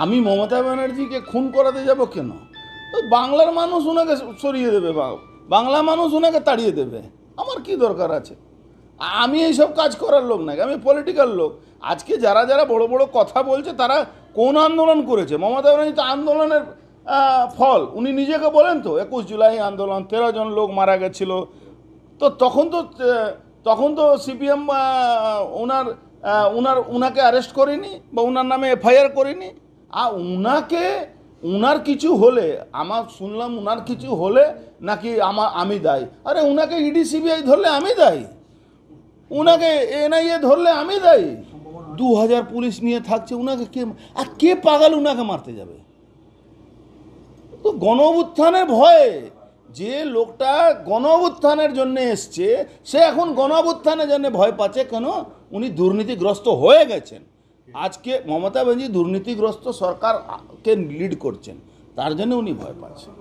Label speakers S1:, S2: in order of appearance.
S1: আমি মমতা ব্যানার্জিকে খুন করাতে যাব কেন? বাংলার মানুষ ওনাকে সরিয়ে দেবে, বাংলা মানুষ ওনাকে তাড়িয়ে দেবে। আমার কি দরকার আছে? আমি এইসব কাজ করার লোক নাকি, আমি পলিটিক্যাল লোক। আজকে যারা যারা বড় বড় কথা বলছে তারা কোন আন্দোলন করেছে? মমতা ব্যানার্জি তো আন্দোলনের ফল উনি নিজেকে বলেন তো। 21 জুলাই আন্দোলন, 13 জন লোক মারা গেছিল। তো তখন তো সিপিএম উনাকে অ্যারেস্ট করেনি বা উনার নামে এফআইআর করেনি। আর উনার কিছু হলে, আমার শুনলাম উনার কিছু হলে নাকি আমি দায়ী। আরে উনাকে ইডি সিবিআই ধরলে আমি দায়ী, উনাকে এনআইএ ধরলে আমি দায়ী। 2000 পুলিশ নিয়ে থাকছে, উনাকে কে পাগল উনাকে মারতে যাবে? তো গণ অভ্যুত্থানের ভয়ে যে লোকটা গণ অভ্যুত্থানের জন্য এসছে, সে এখন গণ অভ্যুত্থানের জন্য ভয় পাচ্ছে কেন? উনি দুর্নীতিগ্রস্ত হয়ে গেছেন। আজকে মমতা ব্যানার্জি দুর্নীতিগ্রস্ত সরকারকে লিড করছেন, তার জন্য উনি ভয় পাচ্ছেন।